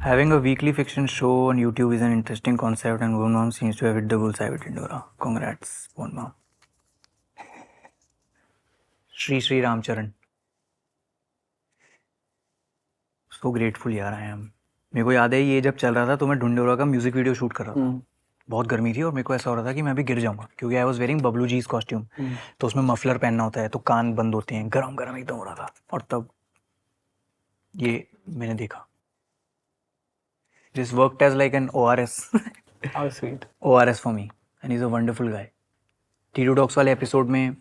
Having a weekly fiction show on YouTube is an interesting concept, and Bhuvan Mom seems to have hit the bullseye with Dindora. Congrats, Bhuvan Mom. Shri Ramcharan. So grateful यार I am. मेरे को याद है ये जब चल रहा था तो मैं ढिंडोरा का म्यूजिक वीडियो शूट कर रहा था. बहुत गर्मी थी और मेरे को ऐसा हो रहा था कि मैं भी गिर जाऊंगा क्योंकि आई वाज वेयरिंग बबलू जी's कॉस्ट्यूम. तो उसमें मफलर पहनना होता है तो कान बंद होते हैं, गरम गरम एकदम हो रहा था. और तब ये मैंने देखा. This worked as like an ORS. How sweet. ORS for me. And he's a wonderful guy. T2 Talks वाले episode में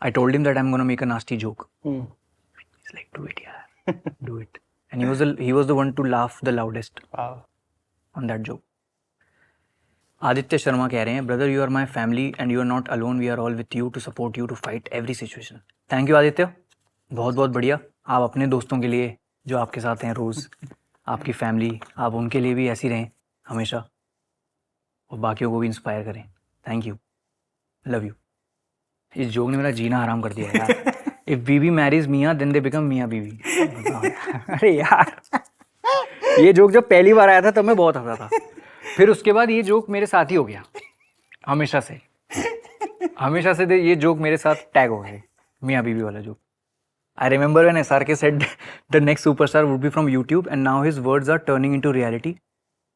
I told him that I'm gonna make a nasty joke. He's like, do it, yaar. Do it. And he was the one to laugh the loudest. Wow. On that joke. Aditya Sharma कह रहे हैं, brother, you are my family and you are not alone. We are all with you to support you to fight every situation. Thank you Aditya. बहुत बहुत बढ़िया. आप अपने दोस्तों के लिए जो आपके साथ हैं रोज, आपकी फैमिली, आप उनके लिए भी ऐसी रहें हमेशा और बाकियों को भी इंस्पायर करें. Thank you. Love you. इस जोक ने मेरा जीना हराम कर दिया यार. इफ बीबी मैरीज मियाँ देन दे बिकम मियाँ बीवी. अरे यार ये जोक जब पहली बार आया था तब मैं बहुत हंसा था. फिर उसके बाद ये जोक मेरे साथ ही हो गया हमेशा से ये जोक मेरे साथ टैग हो गए. मियाँ बीवी वाला joke. I remember when SRK said the next superstar would be from YouTube, and now his words are turning into reality.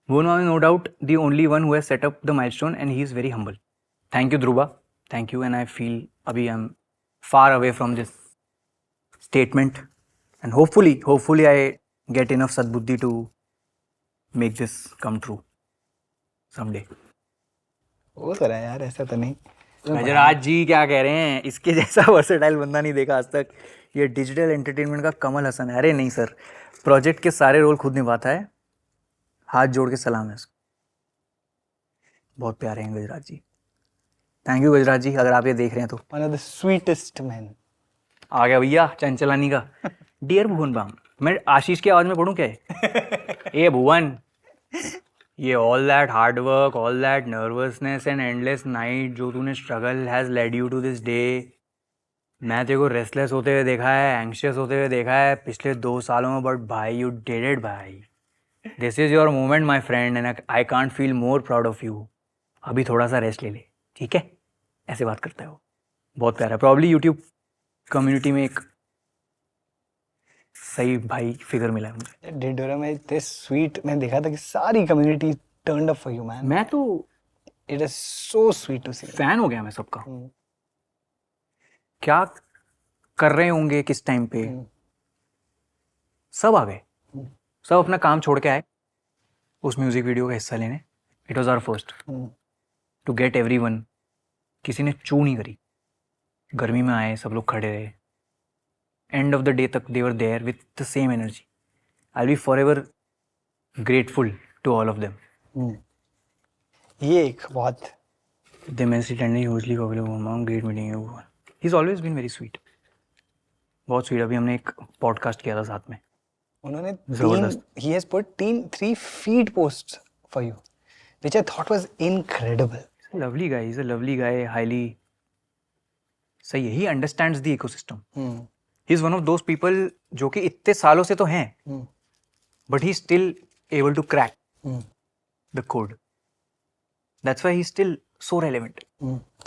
Bhuvan Mom is no doubt the only one who has set up the milestone, and he is very humble. Thank you, Dhruva. Thank you, and I feel abhi I'm far away from this statement, and hopefully I get enough sadbuddhi to make this come true someday. वो तो रहा है यार, ऐसा तो नहीं. गजराज जी क्या कह रहे हैं, इसके जैसा वर्सेटाइल बंदा नहीं देखा आज तक. ये डिजिटल एंटरटेनमेंट का कमल हसन है. अरे नहीं सर, प्रोजेक्ट के सारे रोल खुद निभाता है. हाथ जोड़ के सलाम है उसको. बहुत प्यारे हैं गजराज जी. थैंक यू गजराज जी, अगर आप ये देख रहे हैं तो. One of the sweetest men. आ गया भैया चंचलानी का. डियर भुवन बाम, मैं आशीष की आवाज में पढ़ूं क्या है? ए भुवन, ये all that hard work, all that nervousness and endless night जो तूने struggle has led you to this day. मैं तेरे को रेस्टलेस होते हुए देखा है, एंग्शियस होते हुए देखा है पिछले 2 सालों में, बट भाई यू डिड इट भाई. This is your moment my friend and I can't feel more proud of you. अभी थोड़ा सा रेस्ट ले ले, ठीक है? ऐसे बात करता है वो. बहुत प्यारा. प्रॉब्ली यूट्यूब कम्युनिटी में एक सही भाई फिगर मिला है मुझे. डिंडोरा में इतने स्वीट मैं देखा था कि सारी community turned up for you man. मैं तो it is so sweet to see. Fan हो गया मैं सबका. क्या कर रहे होंगे किस टाइम पे, सब आ गए. सब अपना काम छोड़ के आए उस म्यूजिक वीडियो का हिस्सा लेने. It was our first to get everyone. किसी ने चू नहीं करी. गर्मी में आए, सब लोग खड़े रहे. एंड ऑफ द डे तक they were there with the same energy. I will be forever grateful to all of them. ये एक बहुत the immensely tender hugely popular woman, great meeting you. He is always been very sweet. बहुत sweet. अभी हमने एक podcast किया था साथ में. उन्होंने जबरदस्त. he has put 3 feed posts for you which I thought was incredible. Lovely guy. He's a lovely guy. Highly सही है. He understands the ecosystem. He's one of those people जो कि इतने सालों से तो हैं, but he's still able to crack the code. That's why he's still so relevant.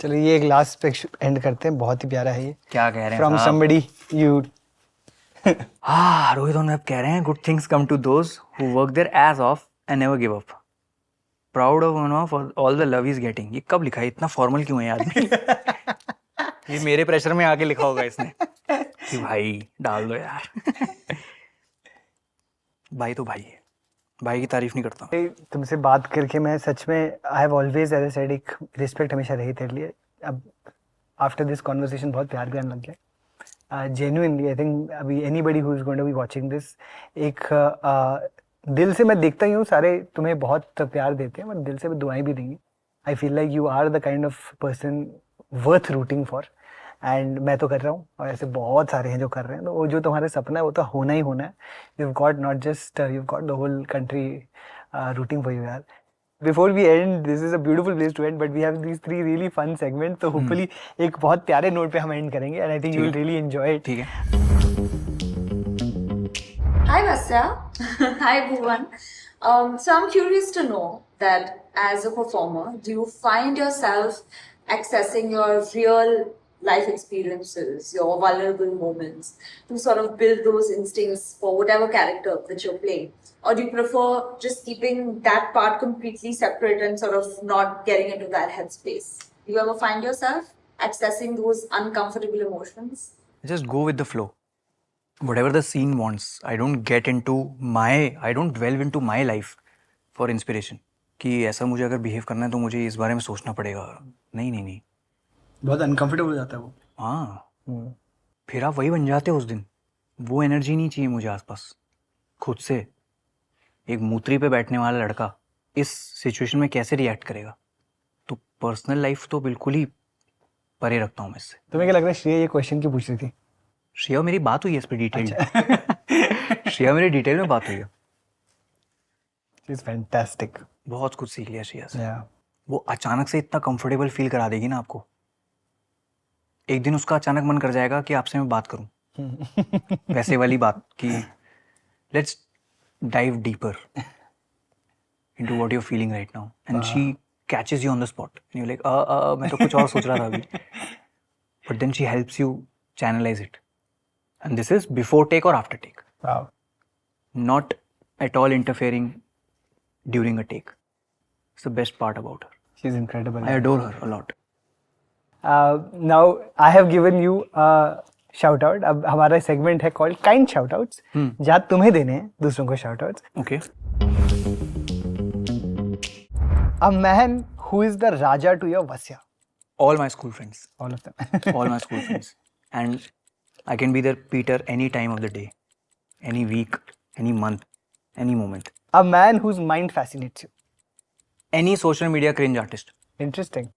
चलो ये एक लास्ट पे एंड करते हैं. बहुत ही प्यारा है ये. क्या कह रहे हैं From somebody you. हाँ, रोहित और नैब कह रहे हैं, good things come to those who work their ass off and never give up. Proud of one of all the love he's getting. ये कब लिखा है? इतना फॉर्मल क्यों है यार? ये मेरे प्रेशर में आके लिखा होगा इसने कि भाई डाल दो यार. भाई तो भाई है. भाई की तारीफ नहीं करता. तुमसे बात करके मैं सच में I have always as I said एक रिस्पेक्ट हमेशा रही तेरे लिए. अब आफ्टर दिस कॉन्वर्सेशन बहुत प्यार भी आने लग गया. जेन्युइनली आई थिंक अभी anybody who is going to be watching this, एक दिल से मैं देखता ही हूँ सारे तुम्हें बहुत प्यार देते हैं, बट दिल से भी दुआएं भी देंगे. I feel like you are the kind of person worth rooting for. And मैं तो कर रहा हूँ और ऐसे बहुत सारे हैं जो कर रहे हैं. तो वो जो तुम्हारा सपना है वो तो होना ही होना है. you've got not just you've got the whole country rooting for you यार. Before we end, this is a beautiful place to end, but we have these 3 really fun segments. तो hopefully एक बहुत प्यारे नोट पे हम end करेंगे and I think you will really enjoy it. ठीक है. Hi Vasu. Vasya. Hi, Bhuvan. So I'm curious to know that as a performer, do you find yourself accessing your real life experiences, your vulnerable moments, to sort of build those instincts for whatever character that you're playing? Or do you prefer just keeping that part completely separate and sort of not getting into that headspace? Do you ever find yourself accessing those uncomfortable emotions? Just go with the flow. Whatever the scene wants, I don't delve into my life for inspiration. कि ऐसा मुझे अगर behave करना है तो मुझे इस बारे में सोचना पड़ेगा. नहीं. बहुत अनकंफर्टेबल हो जाता है वो. हाँ, फिर आप वही बन जाते हो उस दिन. वो एनर्जी नहीं चाहिए मुझे आसपास. खुद से एक मूत्री पे बैठने वाला लड़का इस सिचुएशन में कैसे रिएक्ट करेगा? तो पर्सनल लाइफ तो बिल्कुल ही परे रखता हूँ मैं इससे. तुम्हें क्या लग रहा है श्रेया ये क्वेश्चन क्यों पूछ रही थी? श्रेया मेरी बात हुई है इस पे डिटेल. श्रेया मेरी डिटेल में बात हुई है. She is fantastic. बहुत कुछ सीख लिया श्रेया से. या वो अचानक से इतना कंफर्टेबल फील करा देगी ना आपको. एक दिन उसका अचानक मन कर जाएगा कि आपसे मैं बात करूं. वैसे वाली बात कि let's dive deeper into what you are feeling right now and she catches you on the spot and you like मैं तो कुछ और सोच रहा था अभी. But then she helps you channelize it. And this is before take और after take. Wow. Not at all interfering during a take. It's the best part about her. She is incredible. I adore her a lot. Now I have given you shout out. अब हमारा segment है called kind shout outs, जहाँ तुम्हें देने हैं दूसरों को shout outs. Okay. A man who is the raja to your वस्या. All my school friends. All of them. All my school friends. And I can be their Peter any time of the day, any week, any month, any moment. A man whose mind fascinates you. Any social media cringe artist. Interesting.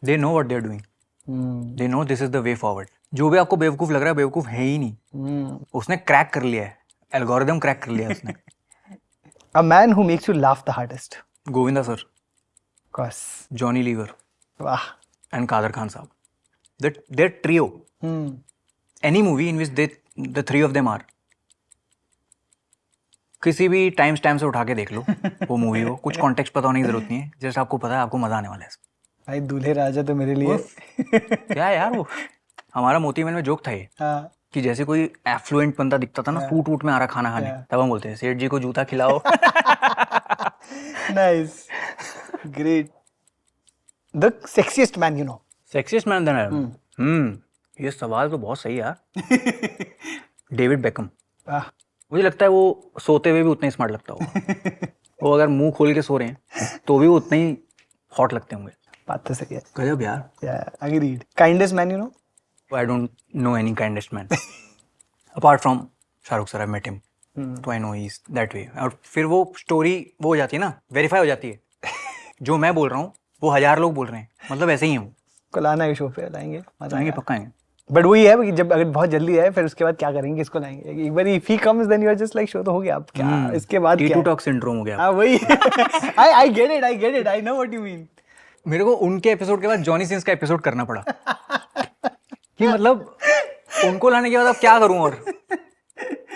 They know what they're doing. They know this is the way forward. जो भी आपको बेवकूफ लग रहा है बेवकूफ है ही नहीं. उसने क्रैक कर लिया है. एल्गोरिदम क्रैक कर लिया है उसने. A man who makes you laugh the hardest. Govinda sir, cause. Johnny Lever वाह. and Kader Khan साहब. Their trio. Any movie in which the three of them are. किसी भी टाइम स्टैम्प से उठा के देख लो वो मूवी को. कुछ कॉन्टेक्स्ट पता होने की जरूरत नहीं है. जस्ट आपको पता है आपको मजा आने वाला है. भाई दूल्हे राजा तो मेरे लिए. क्या है यार वो. हमारा मोती महल में जोक था ये हाँ. कि जैसे कोई एफ्लुएंट बंदा दिखता था ना सूट वूट में आ रहा खाना खाने, तब हम बोलते हैं सेठ जी को जूता खिलाओ. Nice. Great. The sexiest man you know. Sexiest man then ये सवाल तो बहुत सही है यार. David Beckham. वाह. मुझे लगता है वो सोते हुए भी उतना ही स्मार्ट लगता होगा. वो अगर मुंह खोल के सो रहे हैं तो भी वो उतना ही हॉट लगते होंगे. बात तो सही है. गजब यार. या agreed. Kindest man you no. I don't know any kindest man apart from Shahrukh sir. I met him, so I know he's that way. और फिर वो स्टोरी वो हो जाती है ना, वेरीफाई हो जाती है. जो मैं बोल रहा हूँ वो 1000 लोग बोल रहे हैं, मतलब ऐसे ही हूँ. कल आना है शो पे. लाएंगे. आएंगे पक्का आएंगे. बट वही है कि जब अगर बहुत जल्दी आए फिर उसके बाद क्या करेंगे, किसको लाएंगे. एक बार if he comes then you are just like show तो हो गया. अब क्या इसके बाद क्या. T2 Talk syndrome हो गया. हाँ वही. I get it. I know what you mean. मेरे को उनके एपिसोड के बाद जॉनी सिंस का एपिसोड करना पड़ा कि मतलब उनको लाने के बाद अब क्या करूं.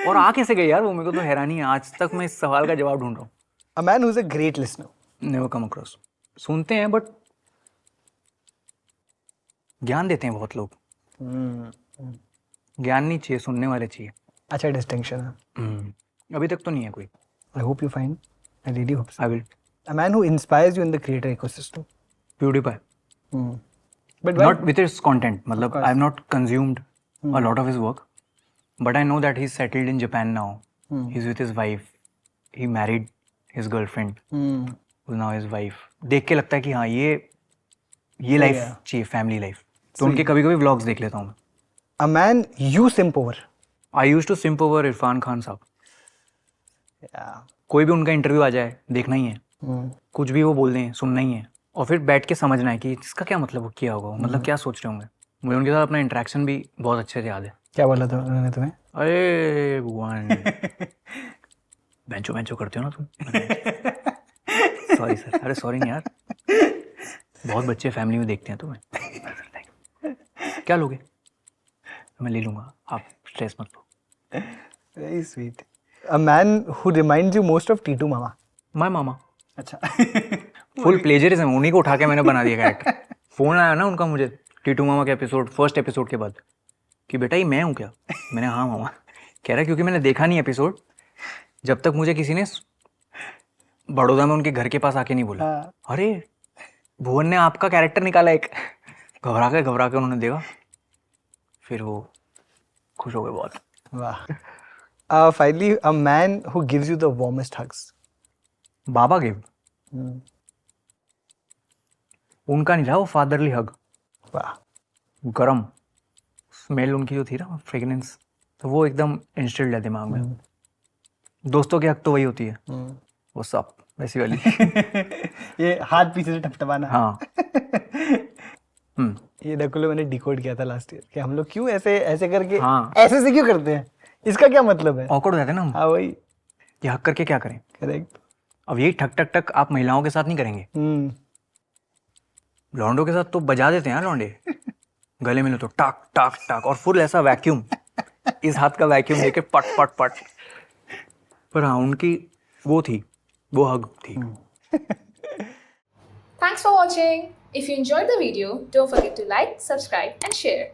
और आ कैसे गए यार वो. मेरे को तो हैरानी है आज तक. मैं इस सवाल का जवाब ढूंढ रहा हूँ. A man who's a great listener. Never come across. सुनते हैं बट ज्ञान देते हैं बहुत लोग. ज्ञान नहीं चाहिए, सुनने वाले चाहिए. अच्छा डिस्टिंक्शन है. अभी तक तो नहीं है कोई. I hope you find. I really hope so. I will. A man who inspires you in the creator ecosystem. PewDiePie. But Not with his content. मतलब course. I have not consumed a lot of his work, but I know that he's settled in Japan now. He's with his wife. He married his girlfriend, who's now his wife. देख के लगता है कि हाँ ये life चाहिए, family life. तो उनके कभी-कभी व्लॉग्स देख लेता हूँ. a man you simp over. I used to simp over Irfan Khan साहब. Yeah. कोई भी उनका इंटरव्यू आ जाए देखना ही है. कुछ भी वो बोल दें सुनना ही है. और फिर बैठ के समझना है कि इसका क्या मतलब वो किया होगा, मतलब क्या सोच रहे होंगे. मुझे उनके साथ अपना इंटरेक्शन भी बहुत अच्छे से याद है. क्या बोला था उन्होंने तुम्हें? अरे भगवान. बेंचो करते हो ना तुम. Sorry sir. अरे सॉरी नहीं यार, बहुत बच्चे फैमिली में देखते हैं तुम्हें. क्या लोगे? मैं ले लूँगा, आप स्ट्रेस मत लो. Very sweet. a man who reminds you most of T2 Mama. My mama अच्छा. फुल प्लेजरिज्म, उन्हीं को उठा के मैंने बना दिया कैरेक्टर. फोन आया ना उनका मुझे टीटू मामा के एपिसोड, फर्स्ट एपिसोड के बाद, कि बेटा ये मैं हूँ क्या. मैंने हाँ मामा. कह रहा क्योंकि मैंने देखा नहीं एपिसोड जब तक मुझे किसी ने बड़ौदा में उनके घर के पास आके नहीं बोला. हाँ. अरे भुवन ने आपका कैरेक्टर निकाला एक. घबरा के उन्होंने देखा, फिर वो खुश हो गए बहुत. वाह. Finally, a man who gives you the warmest hugs. Baba give, उनका नहीं था वो फादरली हग. वाह. गरम स्मेल उनकी जो थी ना, फ्रेगनेंस, तो वो एकदम इंस्टिल्ड है दिमाग में. दोस्तों की हक तो वही होती है, वो सब वैसी वाली. ये हाथ पीछे से टपटपाना. हाँ. ये नकुल मैंने डिकोड किया था लास्ट ईयर कि हम लोग क्यों ऐसे ऐसे करके हाँ. ऐसे से क्यों करते हैं, इसका क्या मतलब है. ऑकवर्ड हो जाते हैं ना हम, हाँ वही. ये हक करके क्या करें. करेक्ट. अब यही ठक ठक ठक आप महिलाओं के साथ नहीं करेंगे, लौंडों के साथ तो बजा देते हैं यार लौंडे. गले मिलो तो टाक टाक टाक, और फुल ऐसा वैक्यूम, इस हाथ का वैक्यूम लेके पट पट पट. पर हाँ उनकी वो थी, वो हग थी. Thanks for watching. If you enjoyed the video, don't forget to like, subscribe and share.